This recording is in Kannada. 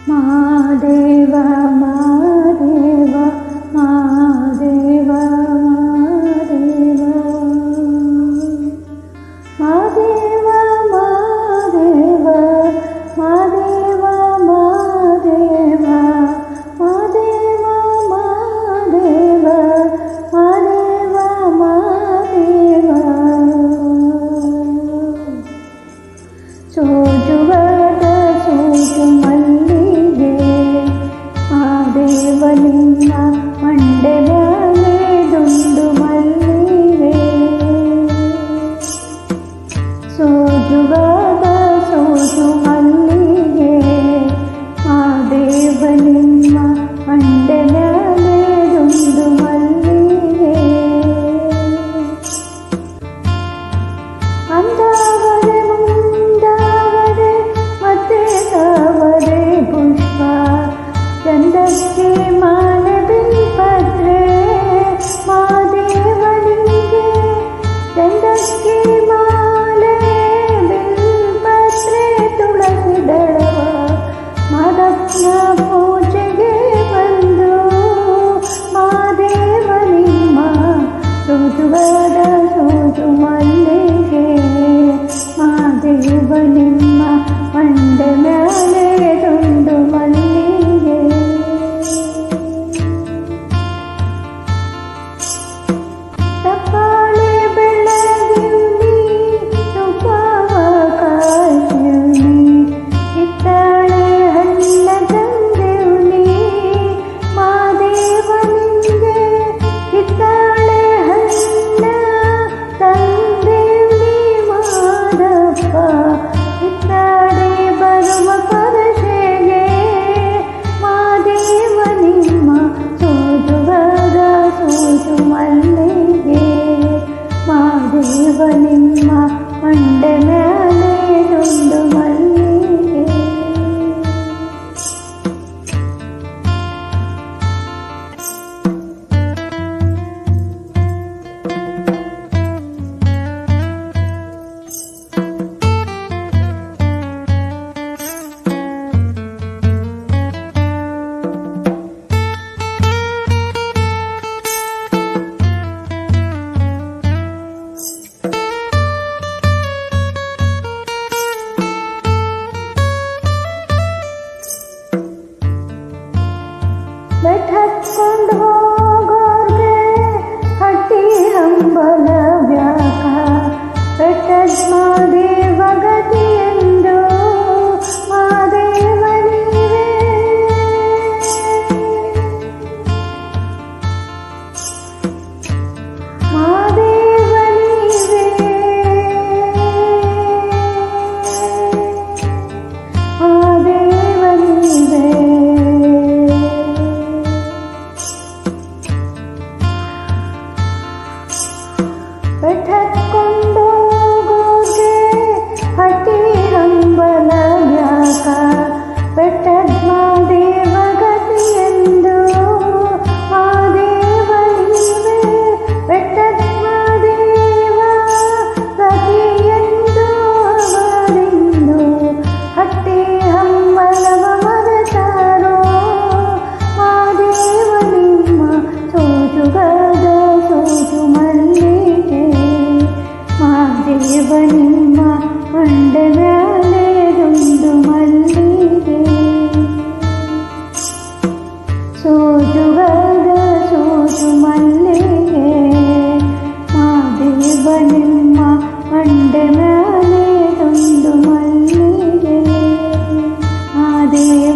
ಮಾದೇವ ಮಾದೇವ ಮಾದೇವ ಮಾದೇವ ಮಾದೇವ ಮಾದೇವ ಮಾದೇವ ಮಾದೇವ ಮಾದೇವ ಮಾದೇವ ಮಾದೇವ ಮಾದೇವ ಸೋಜುವಾದ ಸೋಜು ಮಲ್ಲಿಗೆ ಮಾದೇವ ನಿನ್ನ ಮಂಡೆ ಮ್ಯಾಲೆ ದುಂಡು ಮಲ್ಲಿಗೆ ಸೋಜುವಾದ ಸೋಜು ಮಲ್ಲಿಗೆ ಮಾದೇವ ನಿನ್ನ ಮಂಡೆ ಮ್ಯಾಲೆ ದುಂಡು ಮಲ್ಲಿಗೆ ಅಂದಾವರೆ ಮುಂದಾವರೆ ಮತ್ತೆ ತಾವರೆ ಪುಷ್ಪ ಚಂದಕ್ಕೆ ಮಾಲೆ ಬಿಲ್ಪತ್ರೆ ಮಾದೇವನಿಗೆ ಚಂದಕ್ಕೆ ಮಾಲೆ ಬಿಲ್ಪತ್ರೆ ತುಳಸಿ ದಳವ ಮಾದಪ್ಪನ ಪೂಜೆಗೆ ಬಂದು ಮಾದೇವ ನಿಮ್ಮ ಸೋಜುವಾದ ಸೋಜು ಮಲ್ಲಿಗೆ ಮಾದೇವ ನಿಮ್ಮ ಮಂಡೆ ಮ್ಯಾಲೆ ದುಂಡು ಮಲ್ಲಿಗೆ ತಪ್ಪಾಳೆ ಬೆಳಗಿವ್ನಿ ತುಪ್ಪವ ಕಾಯಿವ್ನಿ ಕಿತ್ತಾಳೆ ಹಣ್ಣ ತಂದಿವ್ನಿ ಮಾದೇವ ನಿಂಗೆ ಕಿತ್ತಾಳೆ ಹಣ್ಣ ತಂದಿವ್ನಿ ಮಾದಪ್ಪ ಕಿತ್ತಾಳೆ ಬರುವ ಪರಶೆಗೆ ಮಾದೇವ ನಿಮ್ಮ ಸೋಜುವಾದ ಸೋಜು ಮಲ್ಲಿಗೆ ಮಾದೇವ ನಿಮ್ಮ ಮಂಡೆ ಮ್ಯಾಲೆ ದುಂಡು ಮಲ್ಲಿಗೆ ಬೆಟ್ಟತ್ಕೊಂಡು ಹೋಗೋರ್ಗೆ ಹಟ್ಟಿ ಹಂಬಲ ವ್ಯಾಕ ಬೆಟ್ಟದ ಮಾದೇವ ಗತಿಯೆಂದು ಮಾದೇವ ನೀವೇ ಮಾದೇವ ನೀವೇ ಮಾದೇವ ನೀವೇ ಬೆಟ್ಟತ್ಕೊಂಡು ಹೋಗೋರ್ಗೆ ಹಟ್ಟಿ ಹಂಬಲ ವ್ಯಾಕ ಬೆಟ್ಟದ ಮಾದೇವ ಗತಿಯೆಂದು ಮಾದೇವ ನೀವೇ ಬೆಟ್ಟದ ಮಾದೇವ ಗತಿಯೆಂದು ಅವರಿಂದು ಹಟ್ಟಿ ಹಂಬಲವ ಮರೆತಾರೋ ಮಾದೇವ ನಿಮ್ಮ ಸೋಜುಗಾದ ಸೋಜು ಮಲ್ಲಿಗೆ ಮಾದೇವ ನಿಮ್ಮ ಮಂಡೆ ಮ್ಯಾಲೆ ದುಂಡು ಮಲ್ಲಿಗೆ ಸೋಜುಗಾದ ಸೋಜು ಮಲ್ಲಿಗೆ ಮಾದೇವ ನಿಮ್ಮ ಮಂಡೆ ಮ್ಯಾಲೆ ದುಂಡು ಮಲ್ಲಿಗೆ ಮಾದೇವ